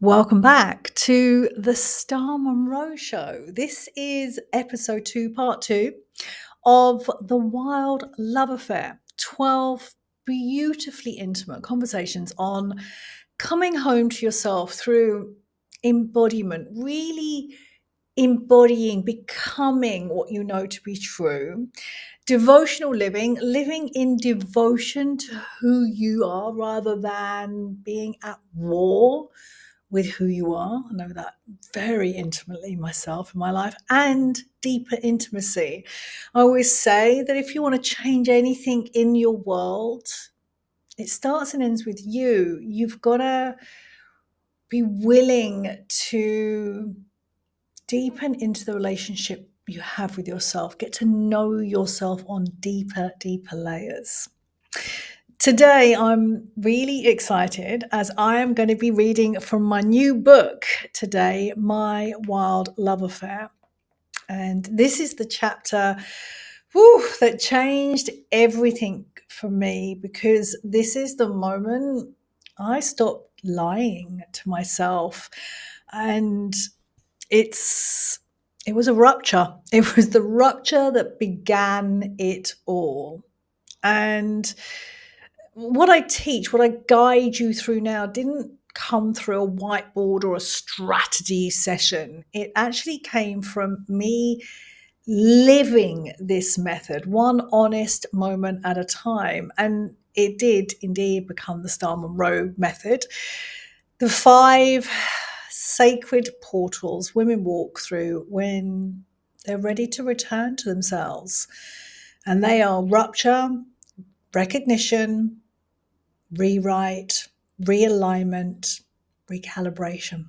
Welcome back to the Star Monroe Show. This is episode 2, part 2 of The Wild Love Affair. 12 beautifully intimate conversations on coming home to yourself through embodiment, really embodying, becoming what you know to be true. Devotional living, living in devotion to who you are rather than being at war with who you are. I know that very intimately myself in my life, and deeper intimacy. I always say that if you want to change anything in your world, it starts and ends with you. You've got to be willing to deepen into the relationship you have with yourself, get to know yourself on deeper layers. Today, I'm really excited as I am going to be reading from my new book today, My Wild Love Affair. And this is the chapter that changed everything for me, because this is the moment I stopped lying to myself. And it was a rupture. It was the rupture that began it all. And what I teach, what I guide you through now didn't come through a whiteboard or a strategy session. It actually came from me living this method, one honest moment at a time. And it did indeed become the Star Monroe method. The 5 sacred portals women walk through when they're ready to return to themselves. And they are rupture, recognition, rewrite, realignment, recalibration.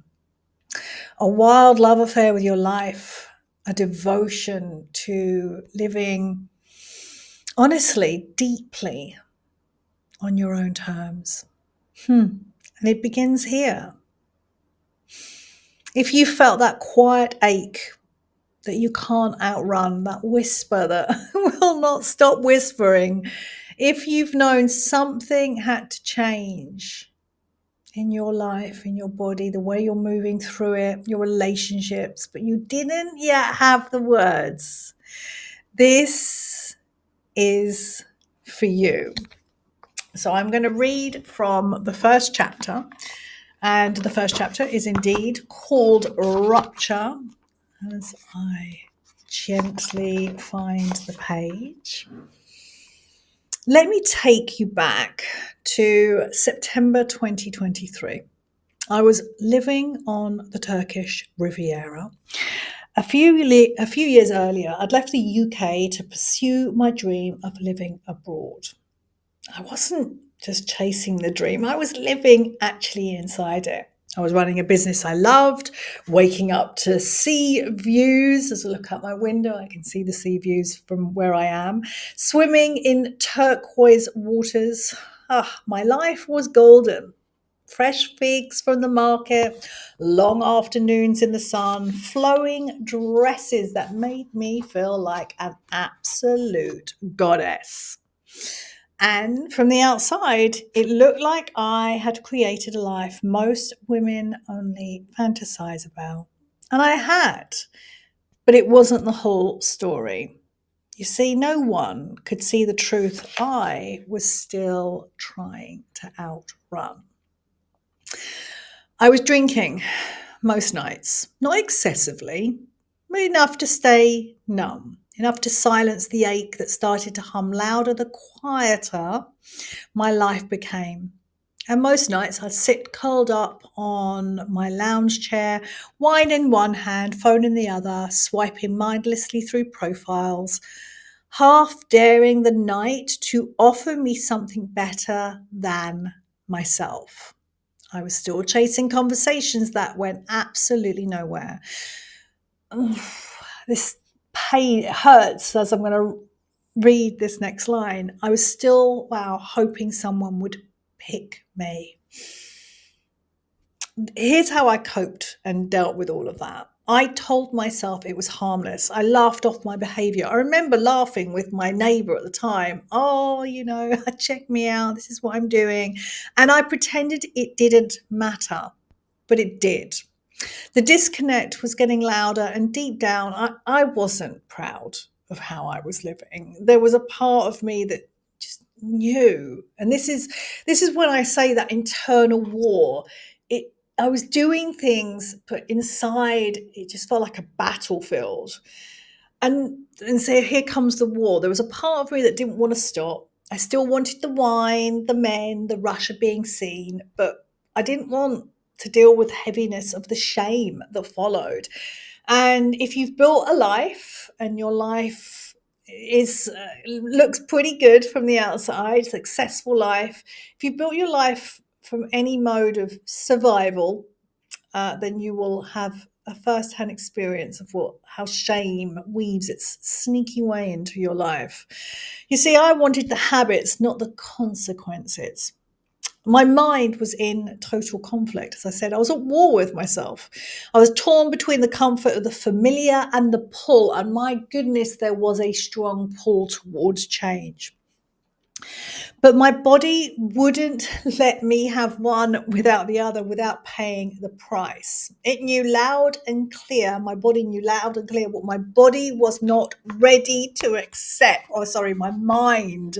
A wild love affair with your life, a devotion to living honestly, deeply on your own terms. And it begins here. If you felt that quiet ache that you can't outrun, that whisper that will not stop whispering, if you've known something had to change in your life, in your body, the way you're moving through it, your relationships, but you didn't yet have the words, this is for you. So I'm going to read from the first chapter, and the first chapter is indeed called Rupture, as I gently find the page. Let me take you back to September 2023. I was living on the Turkish Riviera. A few years earlier, I'd left the UK to pursue my dream of living abroad. I wasn't just chasing the dream, I was living actually inside it. I was running a business I loved, waking up to sea views. As I look out my window, I can see the sea views from where I am. Swimming in turquoise waters. My life was golden. Fresh figs from the market, long afternoons in the sun, flowing dresses that made me feel like an absolute goddess. And from the outside, it looked like I had created a life most women only fantasize about. And I had, but it wasn't the whole story. You see, no one could see the truth I was still trying to outrun. I was drinking most nights, not excessively, but enough to stay numb, enough to silence the ache that started to hum louder the quieter my life became. And most nights I'd sit curled up on my lounge chair, wine in one hand, phone in the other, swiping mindlessly through profiles, half daring the night to offer me something better than myself. I was still chasing conversations that went absolutely nowhere. This pain, it hurts as I'm going to read this next line. I was still, hoping someone would pick me. Here's how I coped and dealt with all of that. I told myself it was harmless. I laughed off my behavior. I remember laughing with my neighbor at the time. Oh, check me out. This is what I'm doing. And I pretended it didn't matter. but it did. The disconnect was getting louder, and deep down, I wasn't proud of how I was living. There was a part of me that just knew, and this is when I say that internal war. I was doing things, but inside it just felt like a battlefield. And so here comes the war. There was a part of me that didn't want to stop. I still wanted the wine, the men, the rush of being seen, but I didn't want to deal with the heaviness of the shame that followed. And if you've built a life and your life is looks pretty good from the outside, successful life, if you built your life from any mode of survival, then you will have a first-hand experience of how shame weaves its sneaky way into your life. You see, I wanted the habits, not the consequences. My mind was in total conflict. As I said, I was at war with myself. I was torn between the comfort of the familiar and the pull. And my goodness, there was a strong pull towards change. But my body wouldn't let me have one without the other, without paying the price. It knew loud and clear, my body knew loud and clear what my body was not ready to accept. Oh, sorry, my mind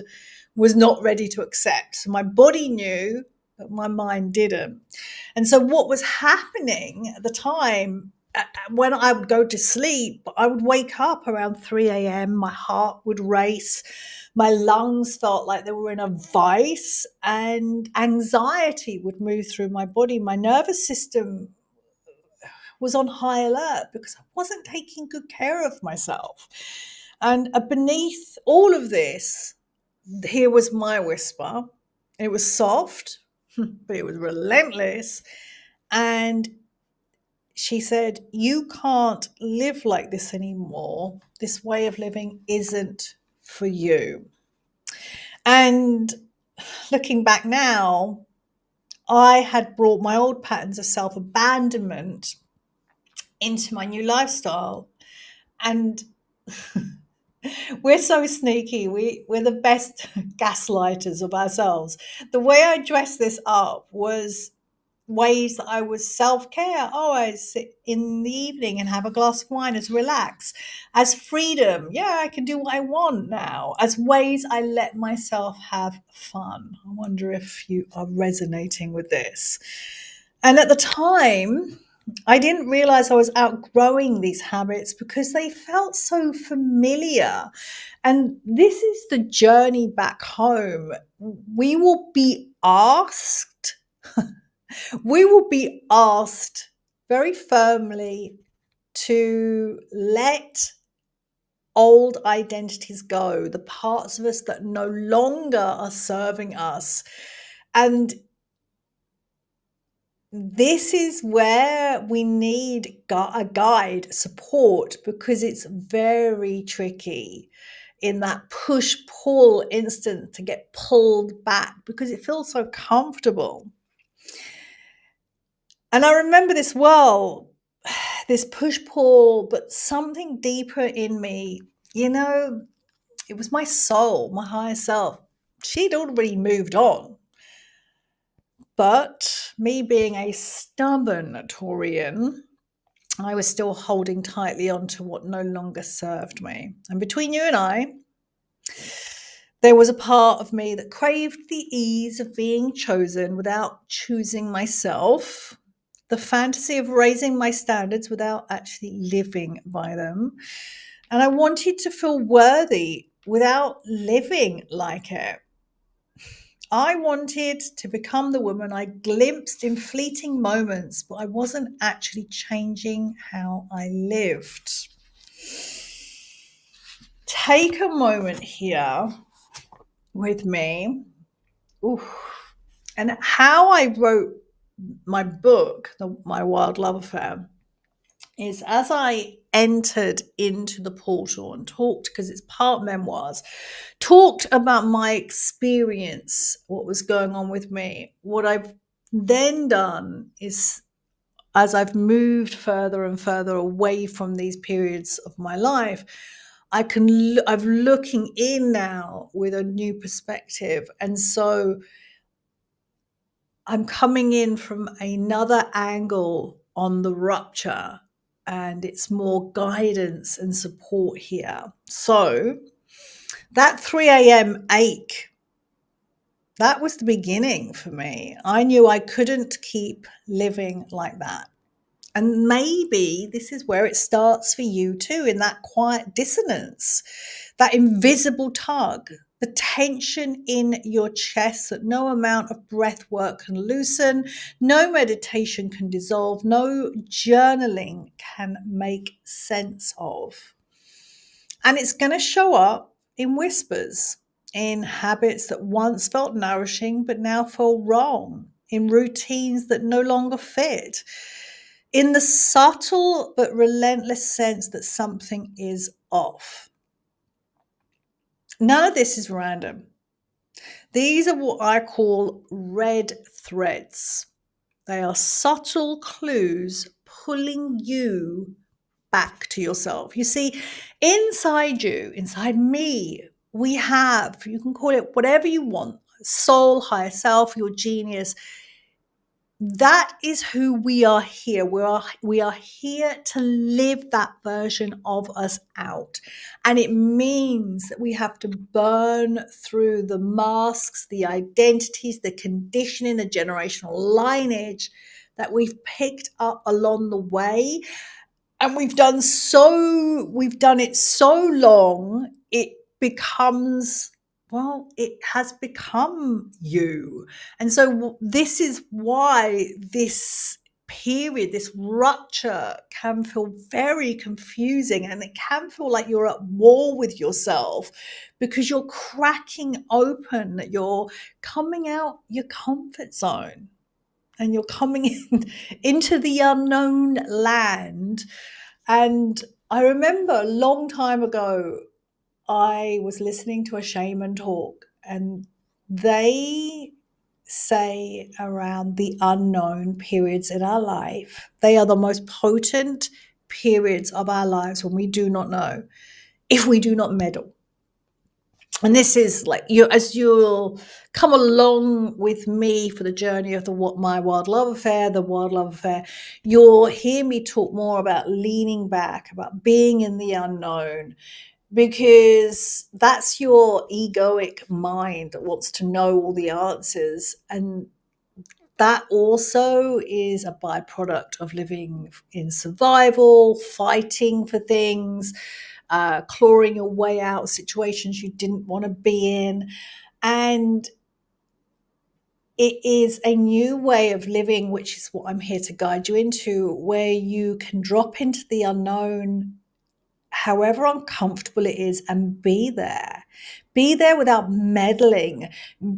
was not ready to accept. So my body knew, but my mind didn't. And so what was happening at the time, when I would go to sleep, I would wake up around 3 a.m. My heart would race. My lungs felt like they were in a vice, and anxiety would move through my body. My nervous system was on high alert because I wasn't taking good care of myself. And beneath all of this, here was my whisper. It was soft, but it was relentless. And she said, "You can't live like this anymore. This way of living isn't for you." And looking back now, I had brought my old patterns of self abandonment into my new lifestyle. And we're so sneaky. We're the best gaslighters of ourselves. The way I dressed this up was ways that I was self-care. Oh, I sit in the evening and have a glass of wine as relax, as freedom. Yeah, I can do what I want now, as ways I let myself have fun. I wonder if you are resonating with this. And at the time, I didn't realize I was outgrowing these habits because they felt so familiar. And this is the journey back home. We will be asked we will be asked very firmly to let old identities go, the parts of us that no longer are serving us. And this is where we need a guide, support, because it's very tricky in that push pull instant to get pulled back because it feels so comfortable. And I remember this well, this push pull, but something deeper in me, it was my soul, my higher self. She'd already moved on. But me being a stubborn Taurian, I was still holding tightly on to what no longer served me. And between you and I, there was a part of me that craved the ease of being chosen without choosing myself, the fantasy of raising my standards without actually living by them. And I wanted to feel worthy without living like it. I wanted to become the woman I glimpsed in fleeting moments, but I wasn't actually changing how I lived. Take a moment here with me. Oof. And how I wrote my book, My Wild Love Affair, is as I entered into the portal and talked, because it's part memoirs, talked about my experience, what was going on with me. What I've then done is, as I've moved further and further away from these periods of my life, I'm looking in now with a new perspective. And so I'm coming in from another angle on the rupture, and it's more guidance and support here. So that 3 a.m. ache, that was the beginning for me. I knew I couldn't keep living like that. And maybe this is where it starts for you too, in that quiet dissonance, that invisible tug, the tension in your chest that no amount of breath work can loosen, no meditation can dissolve, no journaling can make sense of. And it's going to show up in whispers, in habits that once felt nourishing but now feel wrong, in routines that no longer fit, in the subtle but relentless sense that something is off. None of this is random. These are what I call red threads. They are subtle clues pulling you back to yourself. You see, inside you, inside me, we have, you can call it whatever you want, soul, higher self, your genius. That is who we are here. We are here to live that version of us out. And it means that we have to burn through the masks, the identities, the conditioning, the generational lineage that we've picked up along the way. And we've done it so long, it becomes, well, it has become you. And so this is why this period, this rupture, can feel very confusing, and it can feel like you're at war with yourself, because you're cracking open, you're coming out your comfort zone, and you're coming into the unknown land. And I remember a long time ago, I was listening to a shaman talk, and they say around the unknown periods in our life, they are the most potent periods of our lives when we do not know, if we do not meddle. And this is like, you, as you'll come along with me for the journey of my wild love affair, the wild love affair, you'll hear me talk more about leaning back, about being in the unknown, because that's your egoic mind that wants to know all the answers. And that also is a byproduct of living in survival, fighting for things, clawing your way out of situations you didn't want to be in. And it is a new way of living, which is what I'm here to guide you into, where you can drop into the unknown, however uncomfortable it is, and be there. Be there without meddling.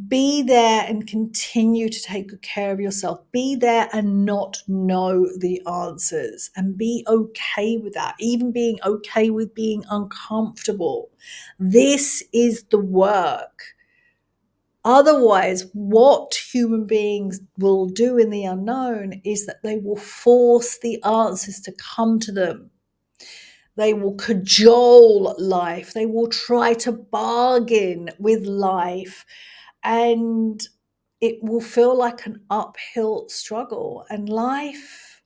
Be there and continue to take good care of yourself. Be there and not know the answers, and be okay with that, even being okay with being uncomfortable. This is the work. Otherwise, what human beings will do in the unknown is that they will force the answers to come to them. They will cajole life. They will try to bargain with life. And it will feel like an uphill struggle. And life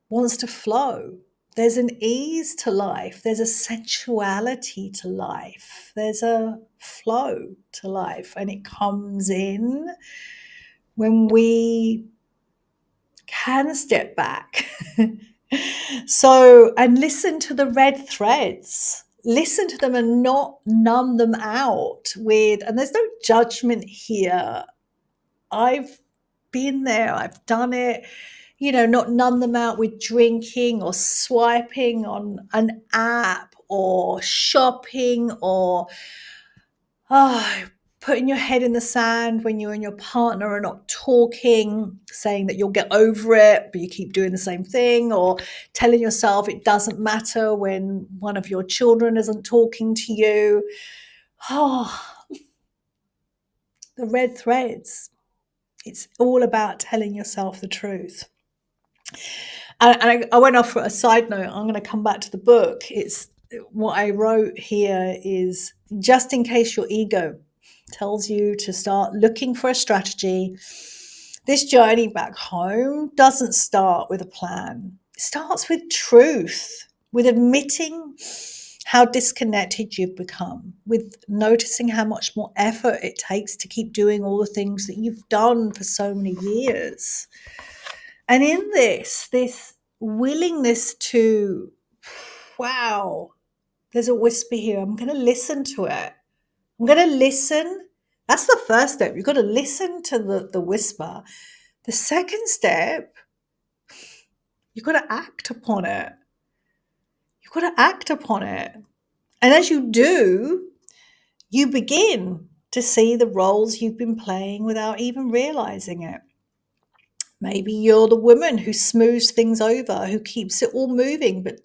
wants to flow. There's an ease to life. There's a sensuality to life. There's a flow to life. And it comes in when we can step back. So, and listen to the red threads. Listen to them and not numb them out with, and there's no judgment here. I've been there, I've done it, not numb them out with drinking or swiping on an app or shopping or putting your head in the sand when you and your partner are not talking, saying that you'll get over it, but you keep doing the same thing, or telling yourself it doesn't matter when one of your children isn't talking to you. The red threads. It's all about telling yourself the truth. And I went off for a side note. I'm going to come back to the book. It's what I wrote here is, just in case your ego tells you to start looking for a strategy, This journey back home doesn't start with a plan. It starts with truth, with admitting how disconnected you've become, with noticing how much more effort it takes to keep doing all the things that you've done for so many years. And in this willingness to, wow, there's a whisper here. I'm going to listen to it. I'm going to listen. That's the first step. You've got to listen to the whisper. The second step, you've got to act upon it. You've got to act upon it. And as you do, you begin to see the roles you've been playing without even realizing it. Maybe you're the woman who smooths things over, who keeps it all moving, but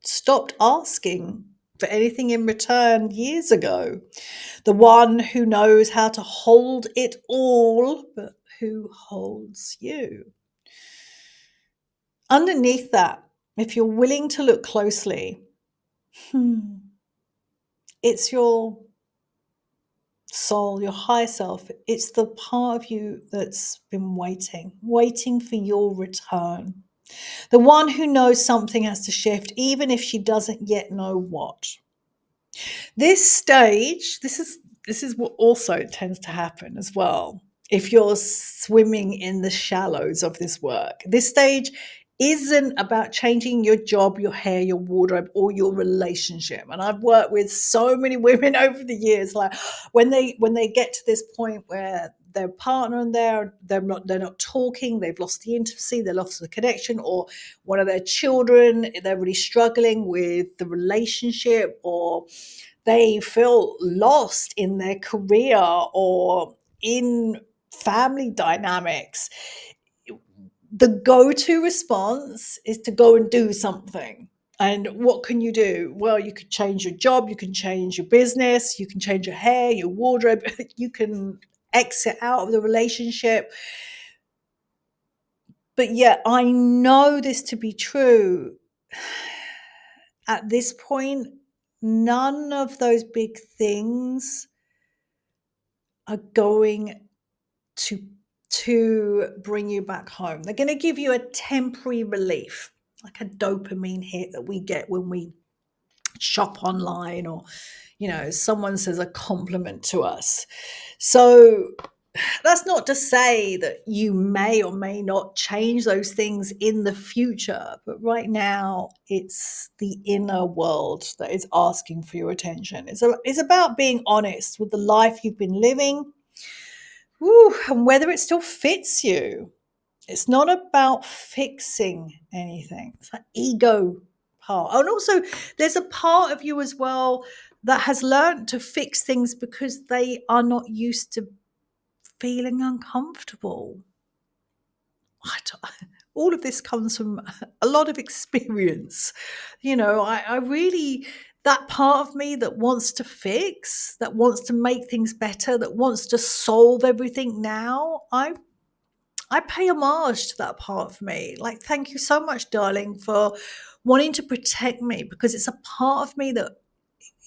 stopped asking for anything in return years ago. The one who knows how to hold it all, but who holds you. Underneath that, if you're willing to look closely, it's your soul, your higher self. It's the part of you that's been waiting for your return. The one who knows something has to shift, even if she doesn't yet know what. This stage, this is what also tends to happen as well. If you're swimming in the shallows of this work, this stage isn't about changing your job, your hair, your wardrobe, or your relationship. And I've worked with so many women over the years, like when they get to this point where their partner and they're not talking, they've lost the intimacy, they've lost the connection, or one of their children, they're really struggling with the relationship, or they feel lost in their career or in family dynamics. The go-to response is to go and do something. And what can you do? Well, you could change your job, you can change your business, you can change your hair, your wardrobe, you can exit out of the relationship. But yet I know this to be true. At this point, none of those big things are going to bring you back home. They're going to give you a temporary relief, like a dopamine hit that we get when we shop online, or someone says a compliment to us. So that's not to say that you may or may not change those things in the future, but right now it's the inner world that is asking for your attention. It's about being honest with the life you've been living, and whether it still fits you. It's not about fixing anything. It's an ego part. And also, there's a part of you as well that has learned to fix things because they are not used to feeling uncomfortable. All of this comes from a lot of experience. I really, that part of me that wants to fix, that wants to make things better, that wants to solve everything now, I pay homage to that part of me. Like, thank you so much, darling, for wanting to protect me, because it's a part of me that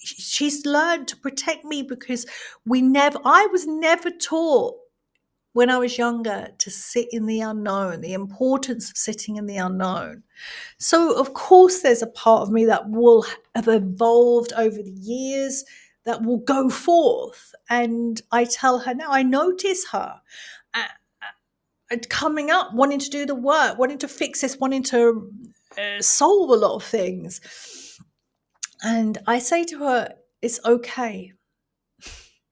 she's learned to protect me, because I was never taught when I was younger to sit in the unknown, the importance of sitting in the unknown. So, of course, there's a part of me that will have evolved over the years, that will go forth. And I tell her now, I notice her coming up, wanting to do the work, wanting to fix this, wanting to solve a lot of things. And I say to her, it's okay.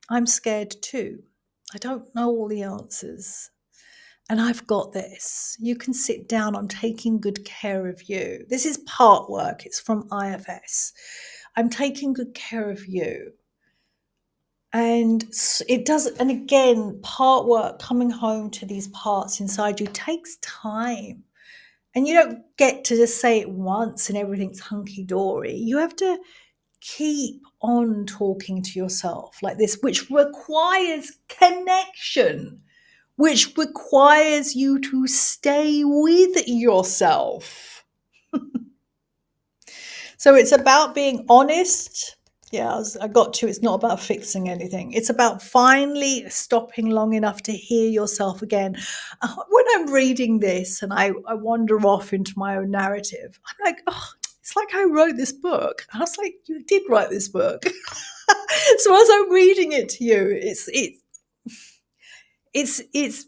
I'm scared too. I don't know all the answers. And I've got this. You can sit down. I'm taking good care of you. This is part work. It's from IFS. I'm taking good care of you. And it does. And again, part work, coming home to these parts inside you, takes time. And you don't get to just say it once and everything's hunky-dory. You have to keep on talking to yourself like this, which requires connection, which requires you to stay with yourself. So it's about being honest Yeah, I got to. It's not about fixing anything. It's about finally stopping long enough to hear yourself again. When I'm reading this and I wander off into my own narrative, I'm like, oh, it's like I wrote this book. And I was like, you did write this book. So as I'm reading it to you, it's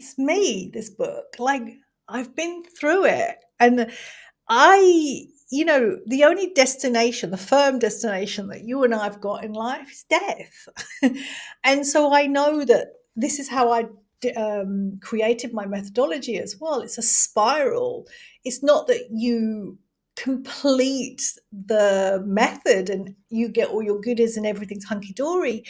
me, this book. Like, I've been through it. And the only destination, the firm destination that you and I've got in life is death. And so I know that this is how I created my methodology as well. It's a spiral. It's not that you complete the method and you get all your goodies and everything's hunky dory.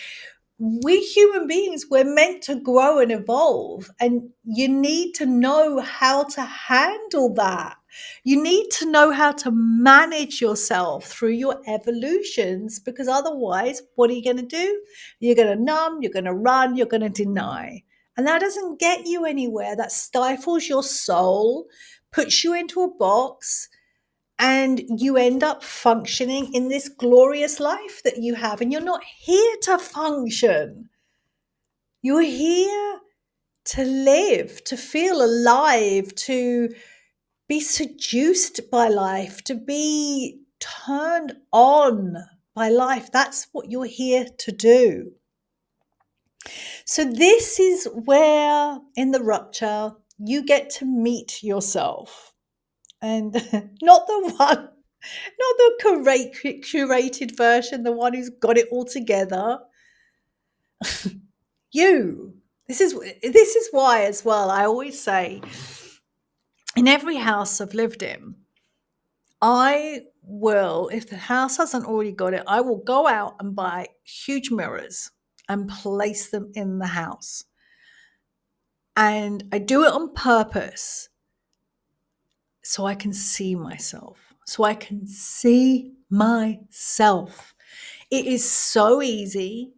We human beings, we're meant to grow and evolve, and you need to know how to handle that. You need to know how to manage yourself through your evolutions, because otherwise, what are you going to do? You're going to numb, you're going to run, you're going to deny. And that doesn't get you anywhere. That stifles your soul, puts you into a box, and you end up functioning in this glorious life that you have. And you're not here to function. You're here to live, to feel alive, to be seduced by life, to be turned on by life. That's what you're here to do. So this is where, in the rupture, you get to meet yourself. And not the one, not the curated version, the one who's got it all together. You. This is why, as well, I always say, in every house I've lived in, I will, if the house hasn't already got it, I will go out and buy huge mirrors and place them in the house. And I do it on purpose so I can see myself. So I can see myself. It is so easy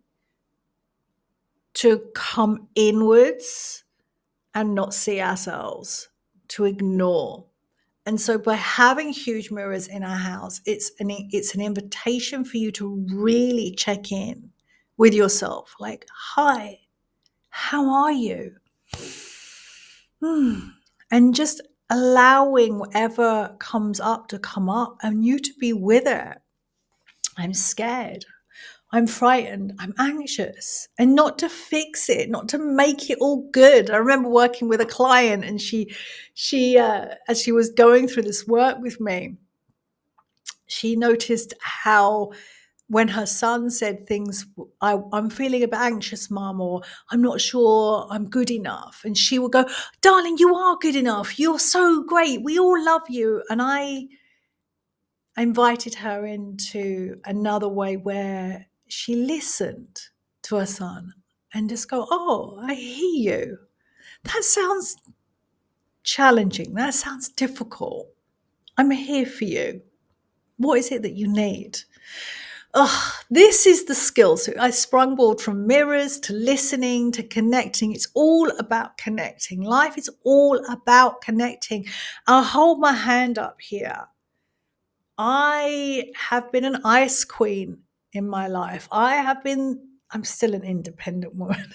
to come inwards and not see ourselves, to ignore. And so by having huge mirrors in our house, it's an invitation for you to really check in with yourself. Like, hi, how are you? And just allowing whatever comes up to come up and you to be with it. I'm scared. I'm frightened, I'm anxious, and not to fix it, not to make it all good. I remember working with a client, and she as she was going through this work with me, she noticed how when her son said things, I'm feeling a bit anxious, mum, or I'm not sure I'm good enough. And she would go, darling, you are good enough. You're so great. We all love you. And I invited her into another way where she listened to her son and just go, oh, I hear you. That sounds challenging. That sounds difficult. I'm here for you. What is it that you need? Oh, this is the skill. So I sprungboard from mirrors to listening to connecting. It's all about connecting. Life is all about connecting. I'll hold my hand up here. I have been an ice queen in my life. I'm still an independent woman.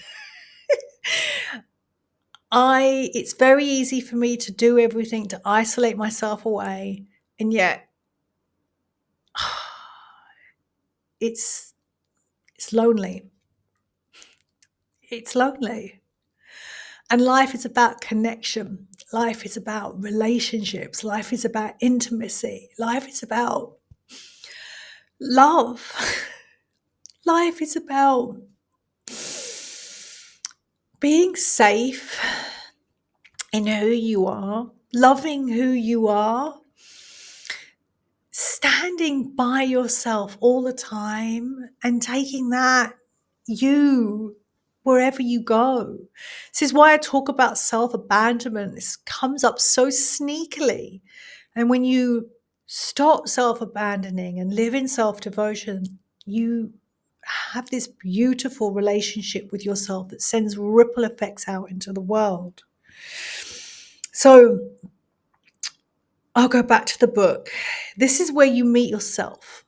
It's very easy for me to do everything, to isolate myself away. And yet it's lonely. It's lonely. And life is about connection. Life is about relationships. Life is about intimacy. Life is about love. Life is about being safe in who you are, loving who you are, standing by yourself all the time and taking that you wherever you go. This is why I talk about self-abandonment. This comes up so sneakily. And when you stop self-abandoning and live in self-devotion, you have this beautiful relationship with yourself that sends ripple effects out into the world. So I'll go back to the book. This is where you meet yourself.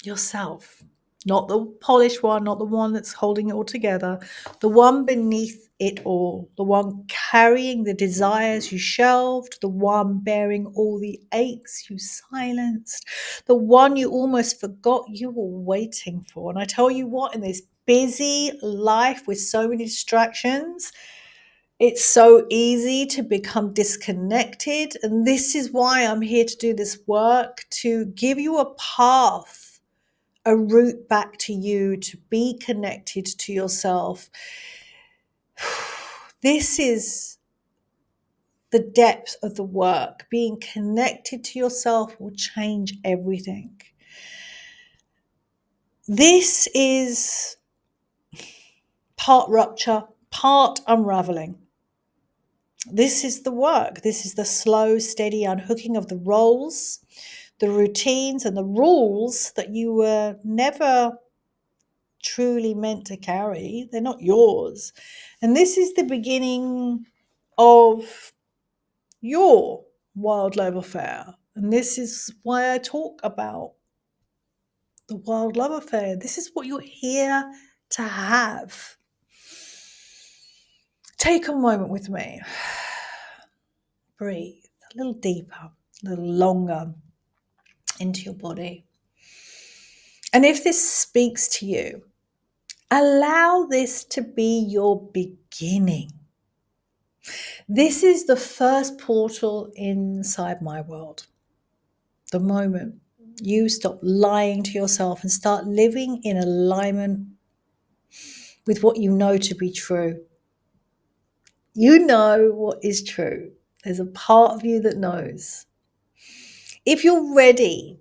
yourself. Not the polished one, not the one that's holding it all together, the one beneath it all, the one carrying the desires you shelved, the one bearing all the aches you silenced, the one you almost forgot you were waiting for. And I tell you what, in this busy life with so many distractions, it's so easy to become disconnected. And this is why I'm here to do this work, to give you a path, a route back to you, to be connected to yourself. This is the depth of the work. Being connected to yourself will change everything. This is part rupture, part unraveling. This is the work. This is the slow, steady unhooking of the roles, the routines, and the rules that you were never truly meant to carry. They're not yours. And this is the beginning of your wild love affair. And this is why I talk about the wild love affair. This is what you're here to have. Take a moment with me. Breathe a little deeper, a little longer into your body. And if this speaks to you, allow this to be your beginning. This is the first portal inside my world. The moment you stop lying to yourself and start living in alignment with what you know to be true. You know what is true. There's a part of you that knows. If you're ready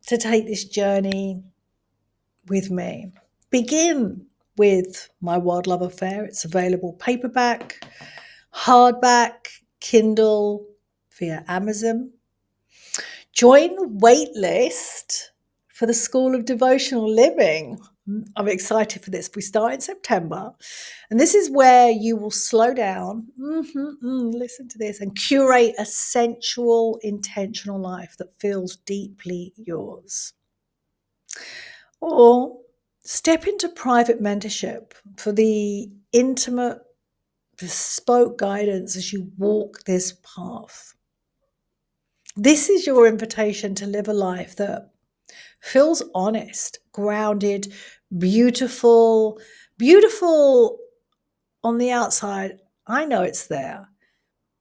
to take this journey with me, begin with My Wild Love Affair. It's available paperback, hardback, Kindle, via Amazon. Join the waitlist for the School of Devotional Living. I'm excited for this. We start in September, and this is where you will slow down, listen to this, and curate a sensual, intentional life that feels deeply yours. Or step into private mentorship for the intimate, bespoke guidance as you walk this path. This is your invitation to live a life that feels honest, grounded, beautiful on the outside. I know it's there,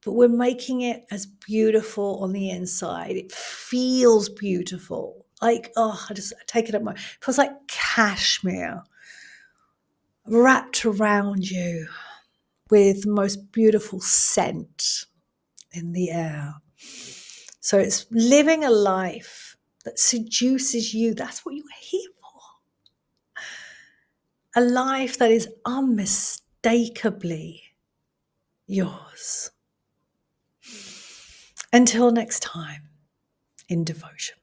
but we're making it as beautiful on the inside. It feels beautiful. Like, I take it at it feels like cashmere wrapped around you with the most beautiful scent in the air. So it's living a life that seduces you. That's what you're here for. A life that is unmistakably yours. Until next time, in devotion.